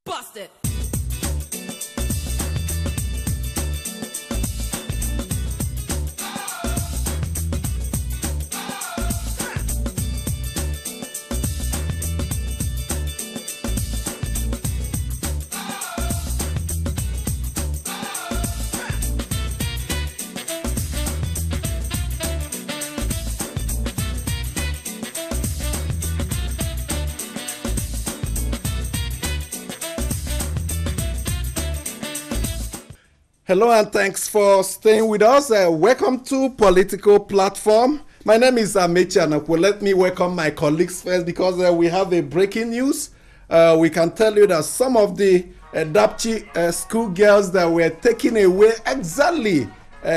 Bust it. Hello and thanks for staying with us. Welcome to Political Platform. My name is AIT Politcal. Let me welcome my colleagues first because we have a breaking news. We can tell you that some of the Dapchi schoolgirls that were taken away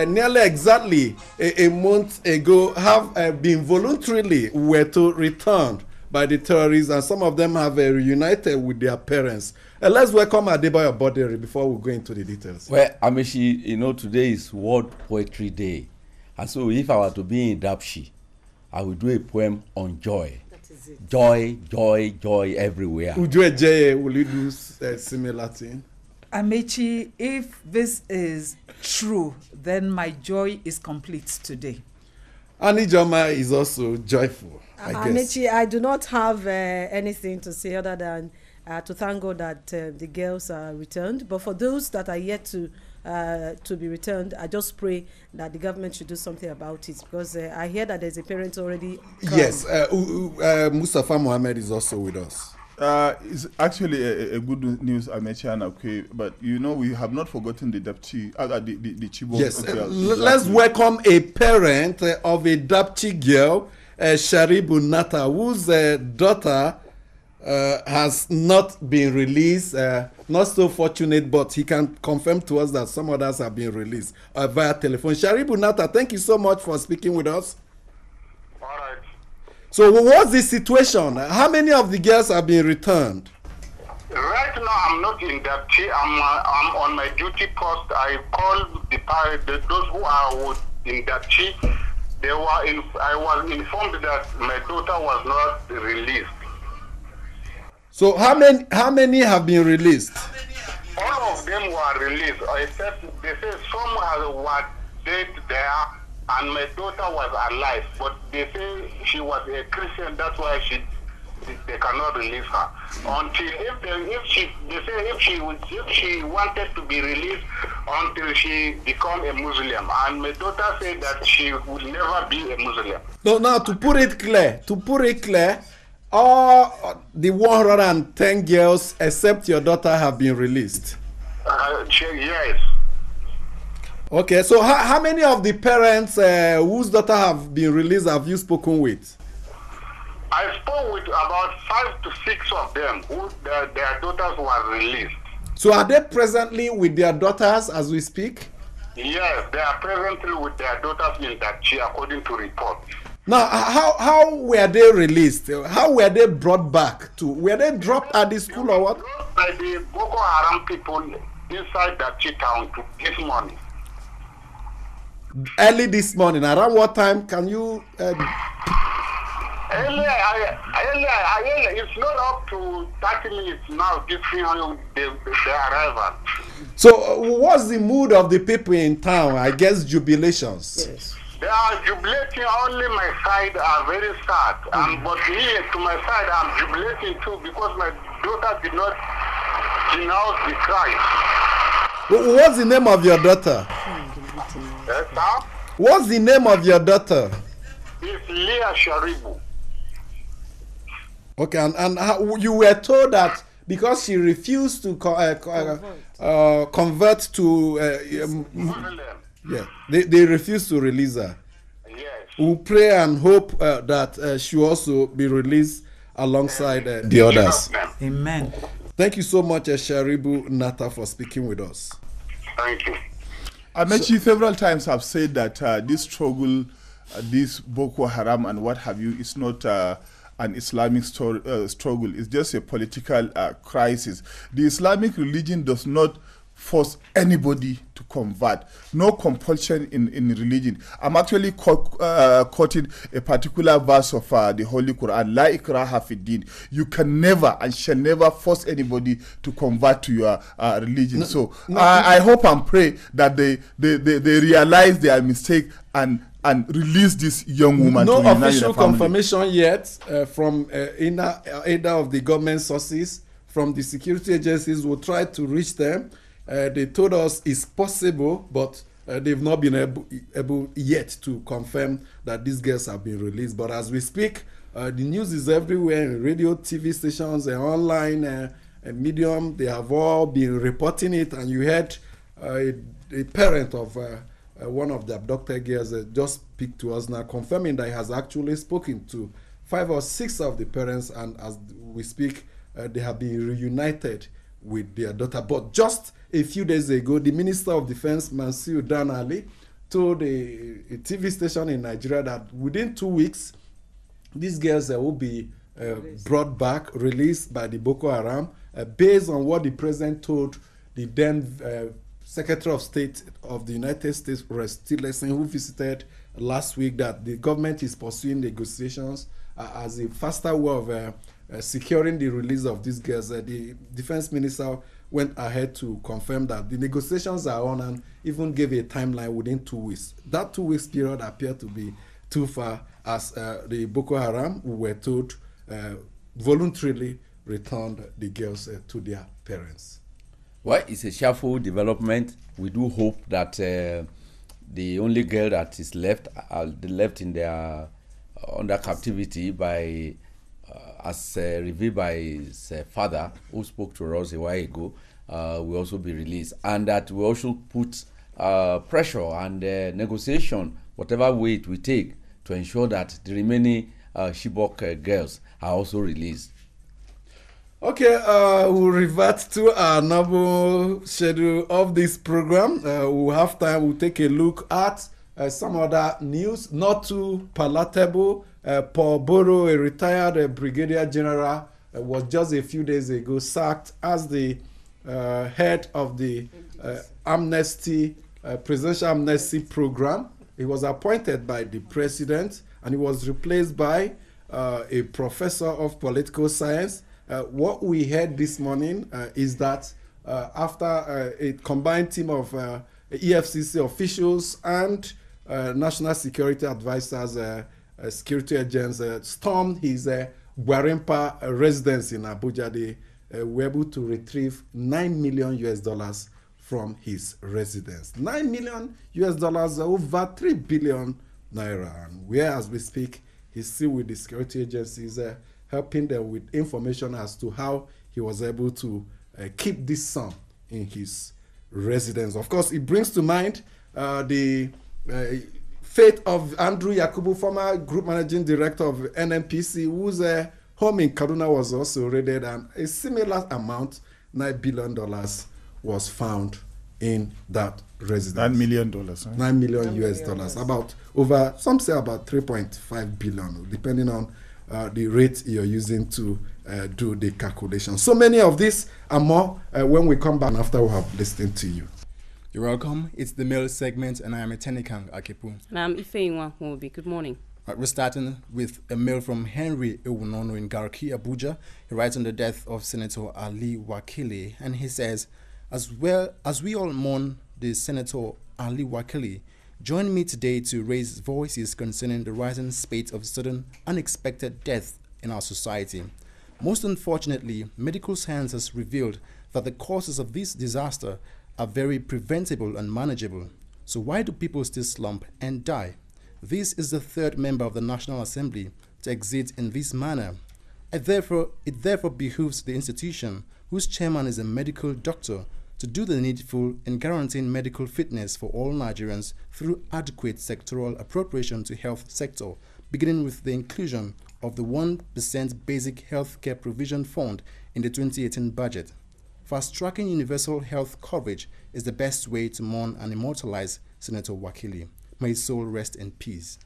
nearly exactly a month ago have been voluntarily returned by the terrorists, and some of them have reunited with their parents. Let's welcome Adebayo Bodere before we go into the details. Well, Amechi, today is World Poetry Day. And so if I were to be in Dapchi, I would do a poem on joy. That is it. Joy, joy, joy everywhere. Will you do a similar thing? Amechi, if this is true, then my joy is complete today. Anijoma is also joyful, I guess. Amechi, I do not have anything to say other than to thank God that the girls are returned. But for those that are yet to be returned, I just pray that the government should do something about it, because I hear that there's a parent already come. Yes, Mustafa Mohammed is also with us. It's actually a good news, Amechi and okay, but we have not forgotten the Dapchi, the Chibok. Yes, let's welcome a parent of a Dapchi girl, Sharibu Nata, whose daughter has not been released. Not so fortunate, but he can confirm to us that some others have been released via telephone. Sharibu Nata, thank you so much for speaking with us. All right. So what's the situation? How many of the girls have been returned? Right now, I'm not in Dapchi. I'm on my duty post. I called those who are in Dapchi. I was informed that my daughter was not released. So how many have been released? All of them were released, except they say some were dead there, and my daughter was alive. But they say she was a Christian, that's why they cannot release her. Until if she wanted to be released until she become a Muslim, and my daughter said that she will never be a Muslim. No, now to put it clear, all the 110 girls except your daughter have been released. Yes. Okay, so how many of the parents whose daughter have been released have you spoken with? I spoke with about 5 to 6 of them who their daughters were released. So are they presently with their daughters as we speak? Yes, they are presently with their daughters in Dapchi, according to reports. Now, how were they released? How were they brought back to? Were they dropped at the school or what? Dropped by the Boko Haram people inside Dapchi town this morning. Early this morning. Around what time? Can you? Earlier, it's not up to 30 minutes now, this the arrival. So, what's the mood of the people in town? I guess jubilations. Yes. They are jubilating. Only my side are very sad. But here, to my side, I'm jubilating too, because my daughter did not denounce the Christ. What's the name of your daughter? Yes, sir? What's the name of your daughter? It's Leah Sharibu. Okay, and how, you were told that because she refused to convert to yeah, they refused to release her. Yes. We pray and hope that she will also be released alongside the others. Amen. Thank you so much, Sharibu Nata, for speaking with us. Thank you. Amechi, several times have said that this struggle, this Boko Haram and what have you, is not an Islamic struggle. It's just a political crisis. The Islamic religion does not force anybody to convert. No compulsion in religion. I'm actually quoting a particular verse of the Holy Quran, La ikraha fi din. You can never and shall never force anybody to convert to your religion. I hope and pray that they realize their mistake and release this young woman. No to unite official the family. confirmation yet from either of the government sources, from the security agencies. Will try to reach them. They told us it's possible, but they've not been able yet to confirm that these girls have been released. But as we speak, the news is everywhere, in radio, TV stations, and online medium. They have all been reporting it, and you heard a parent of one of the abducted girls just speak to us now, confirming that he has actually spoken to 5 or 6 of the parents, and as we speak, they have been reunited with their daughter. But just a few days ago, the Minister of Defense, Mansur Dan Ali, told a TV station in Nigeria that within 2 weeks, these girls will be brought back, released by the Boko Haram, based on what the president told the then Secretary of State of the United States, Rex Tillerson, who visited last week, that the government is pursuing negotiations as a faster way of securing the release of these girls. The defense minister went ahead to confirm that the negotiations are on and even gave a timeline within 2 weeks. That 2 weeks period appeared to be too far, as the Boko Haram, who were told, voluntarily returned the girls to their parents. Well, it's a shameful development. We do hope that the only girl that is left in their under captivity by as revealed by his father, who spoke to us a while ago, will also be released, and that we also put pressure and negotiation, whatever way it will take, to ensure that the remaining Chibok girls are also released. Okay, we'll revert to our normal schedule of this program. We'll have time. We'll take a look at some other news, not too palatable. Paul Boro, a retired brigadier general, was just a few days ago sacked as the head of the presidential amnesty program. He was appointed by the president, and he was replaced by a professor of political science. What we heard this morning is that after a combined team of EFCC officials and national security advisors, security agents stormed his Gwarimpa residence in Abuja, they were able to retrieve $9 million from his residence. $9 million, over 3 billion naira. And where, as we speak, he's still with the security agencies, helping them with information as to how he was able to keep this sum in his residence. Of course, it brings to mind the fate of Andrew Yakubu, former group managing director of NNPC, whose home in Kaduna was also raided, and a similar amount, $9 billion, was found in that residence. $9 million. Huh? $9 million, about over, some say about 3.5 billion, depending on the rate you're using to do the calculation. So many of these and more when we come back after we have listened to you. You're welcome. It's the mail segment, and I am Etenikang Akepu. And I'm Ifeinwa Mobi. Good morning. We're starting with a mail from Henry Ewunono in Garki, Abuja. He writes on the death of Senator Ali Wakili, and he says, as well as we all mourn the Senator Ali Wakili, join me today to raise voices concerning the rising spate of sudden, unexpected death in our society. Most unfortunately, medical science has revealed that the causes of this disaster are very preventable and manageable. So why do people still slump and die? This is the third member of the National Assembly to exit in this manner. It therefore behooves the institution, whose chairman is a medical doctor, to do the needful in guaranteeing medical fitness for all Nigerians through adequate sectoral appropriation to health sector, beginning with the inclusion of the 1% basic health care provision fund in the 2018 budget. Fast-tracking universal health coverage is the best way to mourn and immortalize Senator Wakili. May his soul rest in peace.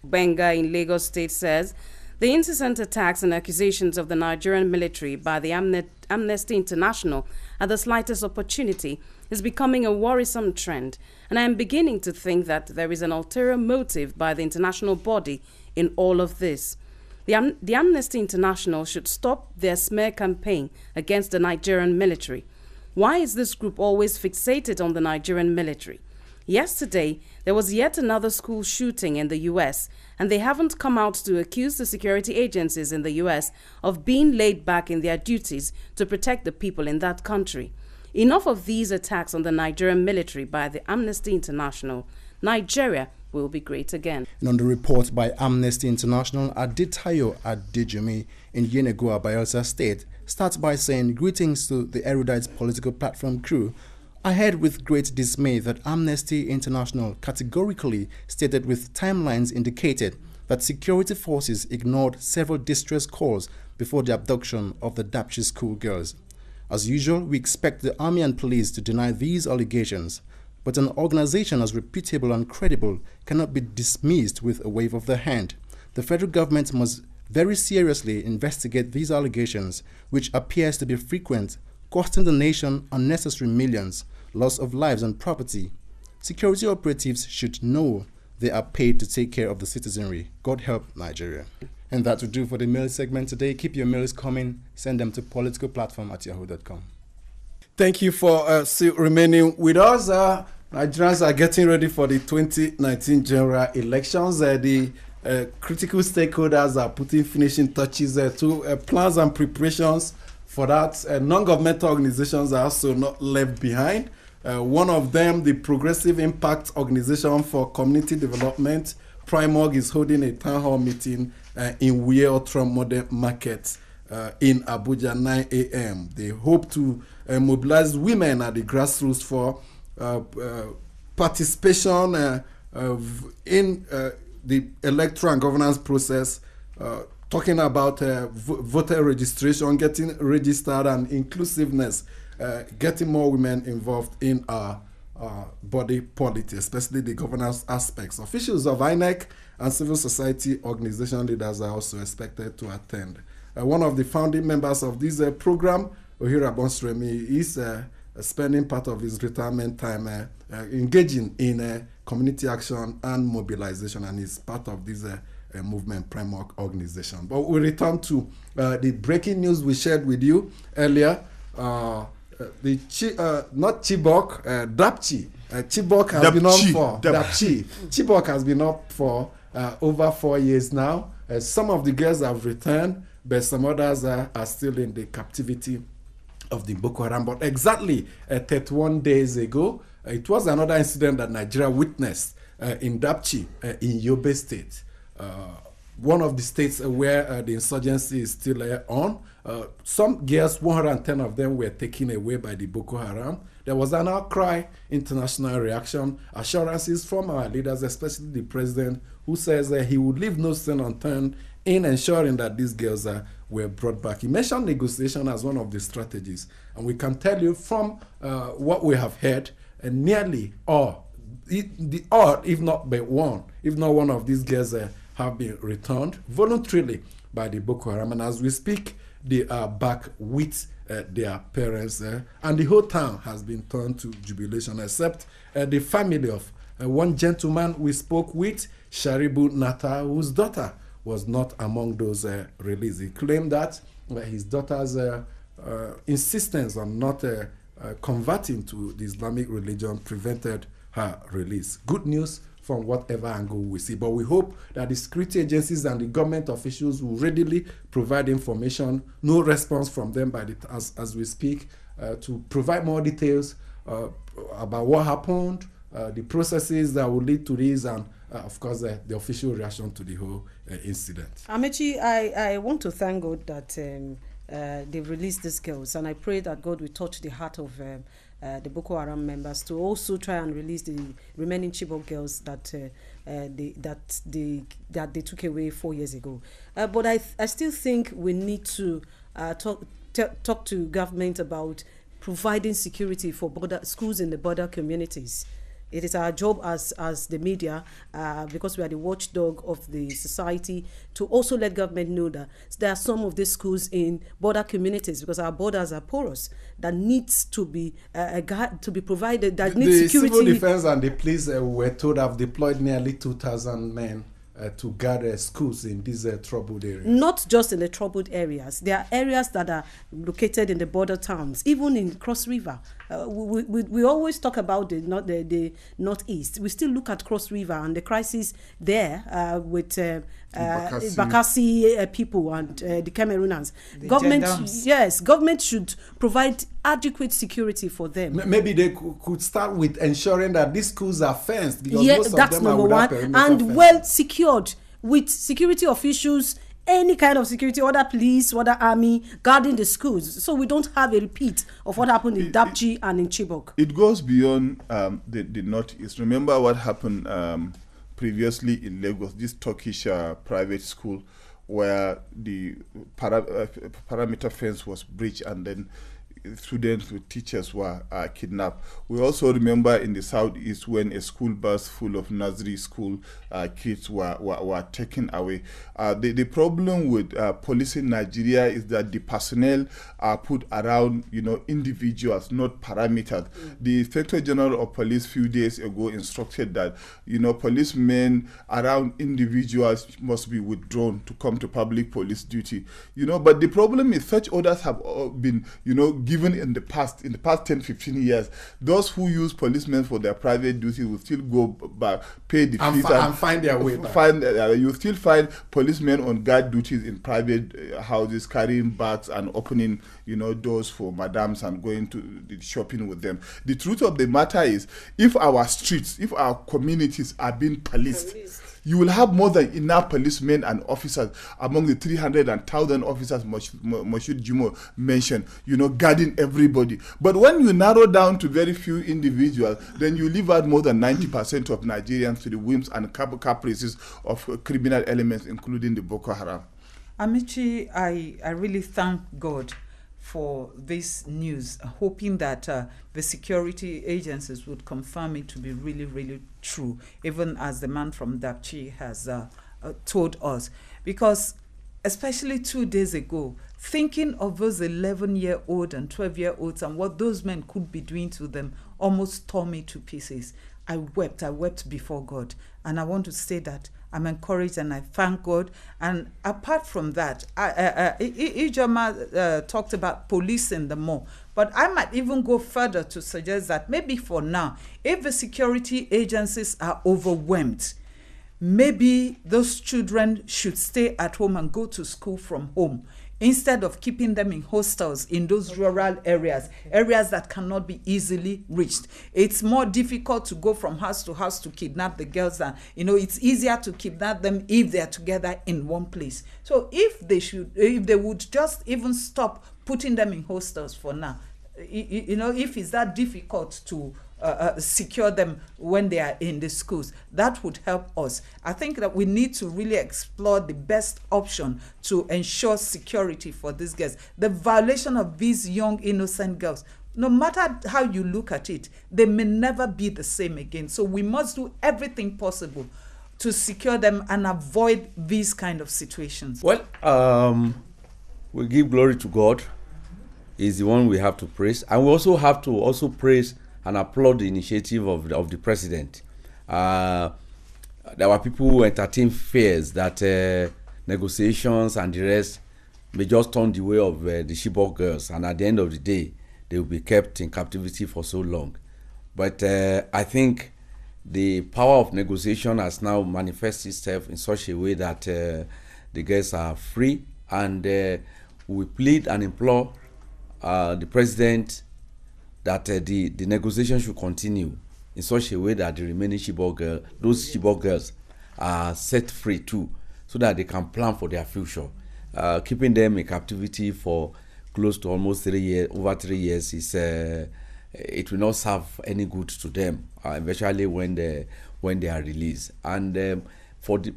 Benga in Lagos State says The incessant attacks and accusations of the Nigerian military by the Amnesty International at the slightest opportunity is becoming a worrisome trend, and I am beginning to think that there is an ulterior motive by the international body in all of this. The Amnesty International should stop their smear campaign against the Nigerian military. Why is this group always fixated on the Nigerian military? Yesterday, there was yet another school shooting in the US, and they haven't come out to accuse the security agencies in the US of being laid back in their duties to protect the people in that country. Enough of these attacks on the Nigerian military by the Amnesty International. Nigeria will be great again. And on the report by Amnesty International, Adetayo Adejumi in Yenagoa, Bayelsa State, starts by saying, "Greetings to the erudite political platform crew. I heard with great dismay that Amnesty International categorically stated with timelines indicated that security forces ignored several distress calls before the abduction of the Dapchi school girls. As usual, we expect the army and police to deny these allegations, but an organization as reputable and credible cannot be dismissed with a wave of the hand. The federal government must very seriously investigate these allegations, which appears to be frequent, costing the nation unnecessary millions, loss of lives and property. Security operatives should know they are paid to take care of the citizenry. God help Nigeria." And that will do for the mail segment today. Keep your mails coming. Send them to politicalplatform@yahoo.com. Thank you for still remaining with us. Nigerians are getting ready for the 2019 general elections. The critical stakeholders are putting finishing touches to plans and preparations for that. Non-governmental organizations are also not left behind. One of them, the Progressive Impact Organization for Community Development, Primorg, is holding a town hall meeting in Wuye Otrom Modern Market in Abuja, 9 a.m. They hope to mobilize women at the grassroots for participation in the electoral and governance process, talking about voter registration, getting registered, and inclusiveness, getting more women involved in our body policy, especially the governance aspects. Officials of INEC and civil society organization leaders are also expected to attend. One of the founding members of this program, Ohira Bonsremi, is spending part of his retirement time engaging in community action and mobilization, and is part of this movement, Primorg organization. But we return to the breaking news we shared with you earlier. Not Chibok, Dapchi. Chibok has been on for Dapchi. Chibok has been up for over 4 years now. Some of the girls have returned, but some others are still in the captivity of the Boko Haram. But exactly 31 days ago, it was another incident that Nigeria witnessed in Dapchi, in Yobe State. One of the states where the insurgency is still on. Some girls, 110 of them, were taken away by the Boko Haram. There was an outcry, international reaction, assurances from our leaders, especially the president, who says he would leave no stone unturned in ensuring that these girls were brought back. He mentioned negotiation as one of the strategies. And we can tell you from what we have heard, nearly all, if not one of these girls have been returned voluntarily by the Boko Haram. And as we speak, they are back with their parents, and the whole town has been turned to jubilation, except the family of one gentleman we spoke with, Sharibu Nata, whose daughter was not among those released. He claimed that his daughter's insistence on not converting to the Islamic religion prevented her release. Good news from whatever angle we see. But we hope that the security agencies and the government officials will readily provide information. No response from them as we speak, to provide more details about what happened, the processes that will lead to this, and of course the official reaction to the whole incident. Amechi, I want to thank God that they've released these girls, and I pray that God will touch the heart of the Boko Haram members to also try and release the remaining Chibok girls that they took away 4 years ago. But I still think we need to talk to government about providing security for schools in the border communities. It is our job as the media, because we are the watchdog of the society, to also let government know that there are some of these schools in border communities, because our borders are porous, that needs to be provided, that needs security. The civil defense and the police were told have deployed nearly 2,000 men to guard schools in these troubled areas. Not just in the troubled areas. There are areas that are located in the border towns, even in Cross River. We always talk about the northeast. We still look at Cross River and the crisis there with Bakassi people and the Cameroonians. Government should provide adequate security for them. Maybe they could start with ensuring that these schools are fenced, because most of that's them number are one, and well secured with security officials, any kind of security, whether police, whether army, guarding the schools, so we don't have a repeat of what happened in Dapchi and in Chibok. It goes beyond the northeast. Remember what happened previously in Lagos, this Turkish private school, where the parameter fence was breached and then students with teachers were kidnapped. We also remember in the southeast when a school bus full of nursery school kids were taken away. The problem with police in Nigeria is that the personnel are put around, individuals, not parameters. The Inspector General of Police few days ago instructed that, policemen around individuals must be withdrawn to come to public police duty. But the problem is such orders have been, given in the past 10-15 years. Those who use policemen for their private duties will still go back, pay the fees and find their way back. You still find policemen on guard duties in private houses, carrying bags and opening doors for madams and going to the shopping with them. The truth of the matter is, if our streets, if our communities are being policed, you will have more than enough policemen and officers among the 300 and 1,000 officers Moshood Jimo mentioned, guarding everybody. But when you narrow down to very few individuals, then you leave out more than 90% of Nigerians to the whims and caprices of criminal elements, including the Boko Haram. Amici, I really thank God for this news, hoping that the security agencies would confirm it to be really, really true, even as the man from Dapchi has told us. Because especially 2 days ago, thinking of those 11-year-old and 12-year-olds and what those men could be doing to them almost tore me to pieces. I wept before God. And I want to say that I'm encouraged and I thank God. And apart from that, Ijoma talked about policing them more. But I might even go further to suggest that maybe for now, if the security agencies are overwhelmed, maybe those children should stay at home and go to school from home, instead of keeping them in hostels in those rural areas that cannot be easily reached. It's more difficult to go from house to kidnap the girls, and it's easier to kidnap them if they're together in one place. So if they would just even stop putting them in hostels for now, if it's that difficult to secure them when they are in the schools, that would help us. I think that we need to really explore the best option to ensure security for these girls. The violation of these young innocent girls, no matter how you look at it, they may never be the same again. So we must do everything possible to secure them and avoid these kind of situations. Well, we give glory to God. He's the one we have to praise, and we also have to praise and applaud the initiative of the president. There were people who entertained fears that negotiations and the rest may just turn the way of the Chibok girls, and at the end of the day, they will be kept in captivity for so long. But I think the power of negotiation has now manifested itself in such a way that the girls are free, and we plead and implore the president that the negotiation should continue in such a way that the remaining those Chibok girls are set free too, so that they can plan for their future. Keeping them in captivity for close to almost 3 years, over 3 years, it will not serve any good to them, eventually when they are released. And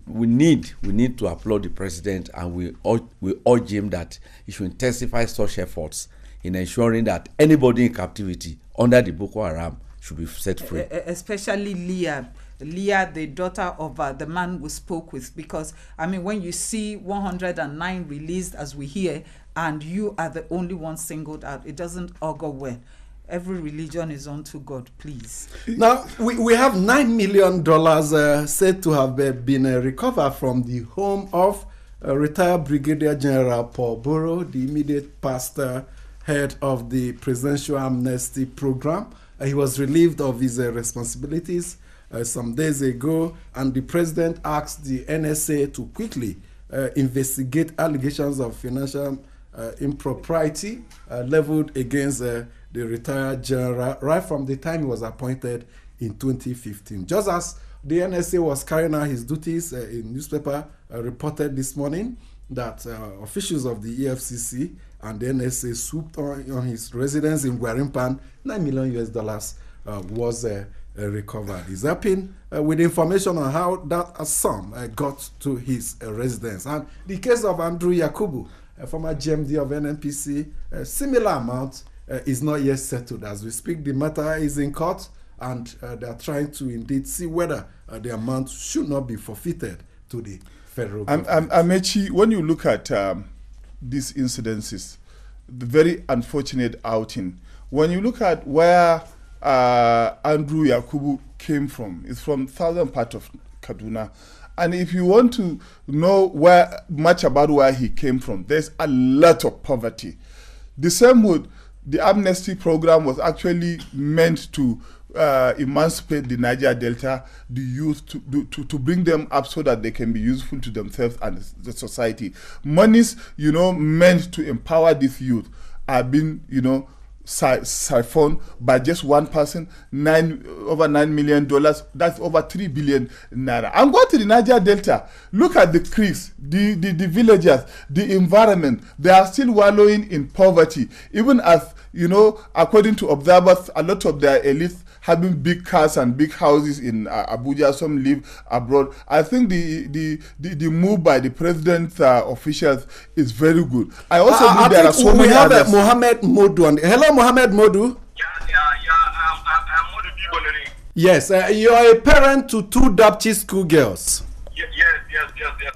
we need to applaud the president, and we urge him that he should intensify such efforts in ensuring that anybody in captivity under the Boko Haram should be set free. Especially Leah, the daughter of the man we spoke with, because I mean, when you see 109 released as we hear, and you are the only one singled out, it doesn't augur well. Every religion is unto God, please. Now, we have $9 million said to have been recovered from the home of retired Brigadier General Paul Borough, the immediate past head of the Presidential Amnesty Program. He was relieved of his responsibilities some days ago, and the president asked the NSA to quickly investigate allegations of financial impropriety leveled against the retired general right from the time he was appointed in 2015. Just as the NSA was carrying out his duties, a newspaper reported this morning that officials of the EFCC and the NSA swooped on his residence in Guarimpan. $9 million was recovered. He's helping with information on how that sum got to his residence. And the case of Andrew Yakubu, a former GMD of NNPC, a similar amount is not yet settled. As we speak, the matter is in court, and they are trying to indeed see whether the amount should not be forfeited to the federal government. Amechi, when you look at these incidences, the very unfortunate outing, when you look at where Andrew Yakubu came from, it's from southern part of Kaduna. And if you want to know much about where he came from, there's a lot of poverty. The same would, the amnesty program was actually meant to emancipate the Niger Delta, the youth, to bring them up so that they can be useful to themselves and the society. Monies, meant to empower this youth are being, siphoned by just one person, over $9 million. That's over 3 billion naira. And go to the Niger Delta. Look at the creeks, the villagers, the environment. They are still wallowing in poverty. Even as, according to observers, a lot of their elites having big cars and big houses in Abuja, some live abroad. I think the move by the president's officials is very good. I also believe there are so many others. Mohammed Modu. Hello, Mohammed Modu. I'm Modu Biboneri. Yes, you are a parent to 2 Dapchi school girls. Yes.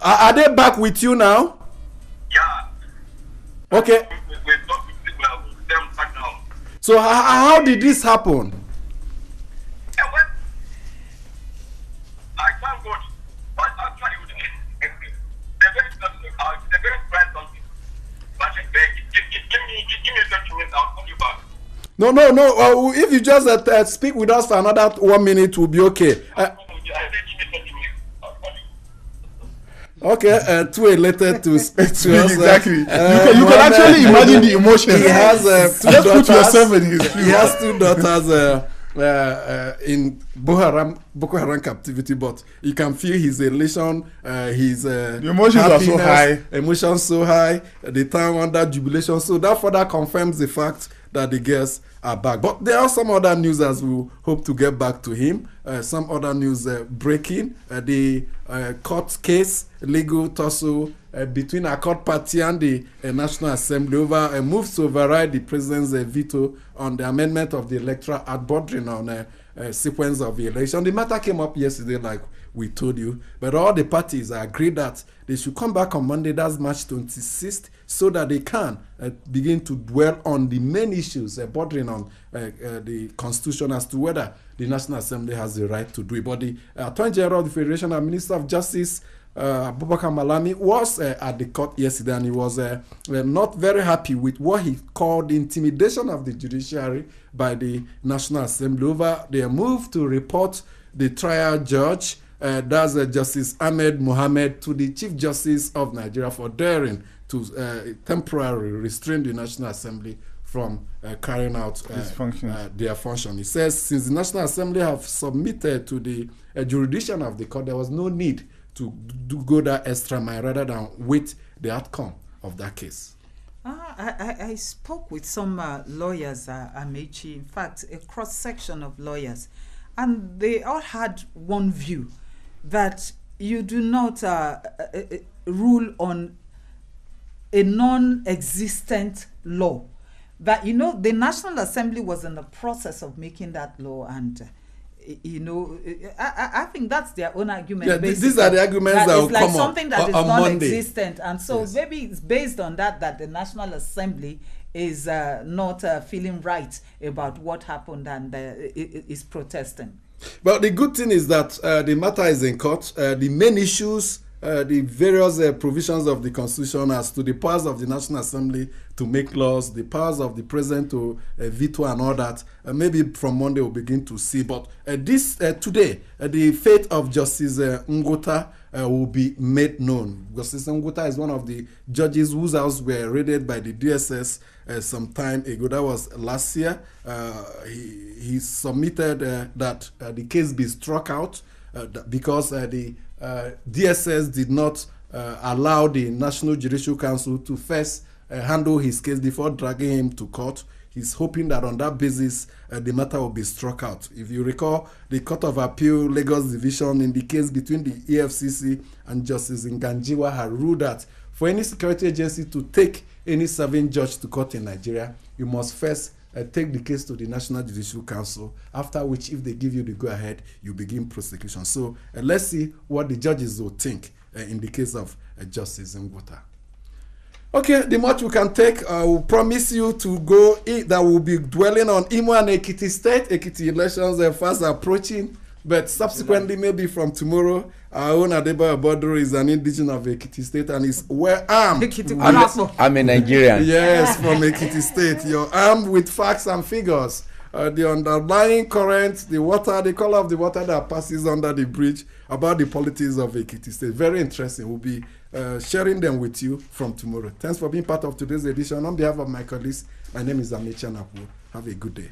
Are they back with you now? Yeah. Okay. We talk with them back now. So how did this happen? I can't go. But actually, they're very bright something. But give me 30 minutes, I'll call you back. No. If you just speak with us for another 1 minute, we'll be okay. Okay, too elated to speak to us. Exactly. You can actually imagine the emotion. He has 2 just daughters. Put yourself in his He has 2 daughters in Boko Haram captivity, but you can feel his elation, his the emotions are so high. Emotions so high, the time under jubilation. So that further confirms the fact that the girls are back. But there are some other news as we hope to get back to him. Some other news breaking. The court case, legal tussle between a court party and the National Assembly over a move to override the president's veto on the amendment of the Electoral Act bordering on a sequence of the election. The matter came up yesterday, like we told you, but all the parties agreed that they should come back on Monday, that's March 26th, so that they can begin to dwell on the main issues bordering on the Constitution as to whether the National Assembly has the right to do it. But the Attorney General of the Federation and Minister of Justice, Abubakar Malami, was at the court yesterday, and he was not very happy with what he called the intimidation of the judiciary by the National Assembly over their move to report the trial judge, that's Justice Ahmed Mohammed, to the Chief Justice of Nigeria for daring to temporarily restrain the National Assembly from carrying out their function. He says since the National Assembly have submitted to the jurisdiction of the court, there was no need to go that extra mile rather than wait the outcome of that case. I spoke with some lawyers, Amechi, in fact, a cross-section of lawyers, and they all had one view, that you do not rule on a non-existent law. that, you know, the National Assembly was in the process of making that law, and you know, I think that's their own argument. Yeah, these are the arguments that will like come something up that is on non-existent, Monday. and so Yes. maybe it's based on that the National Assembly is not feeling right about what happened and is protesting. But the good thing is that the matter is in court. The main issues, the various provisions of the Constitution as to the powers of the National Assembly to make laws, the powers of the President to veto and all that, maybe from Monday we'll begin to see. But today, the fate of Justice Ngota will be made known. Justice Ngota is one of the judges whose house were raided by the DSS some time ago. That was last year. He submitted that the case be struck out because the DSS did not allow the National Judicial Council to first handle his case before dragging him to court. He's hoping that on that basis, the matter will be struck out. If you recall, the Court of Appeal Lagos Division in the case between the EFCC and Justice Nganjiwa had ruled that for any security agency to take any serving judge to court in Nigeria, you must first take the case to the National Judicial Council, after which, if they give you the go-ahead, you begin prosecution. So let's see what the judges will think in the case of Justice Ngota. Okay, the much we can take, I will promise you to go, that we'll be dwelling on Imo and Ekiti State. Ekiti elections are fast approaching, but subsequently, maybe from tomorrow, our own Adebayo Bodro is an indigenous of Ekiti State and is well armed. I'm a Nigerian. Yes, from Ekiti State. You're armed with facts and figures. The underlying current, the water, the color of the water that passes under the bridge, about the politics of Ekiti State. Very interesting. We'll be sharing them with you from tomorrow. Thanks for being part of today's edition. On behalf of my colleagues, my name is Amechi Anapu. Have a good day.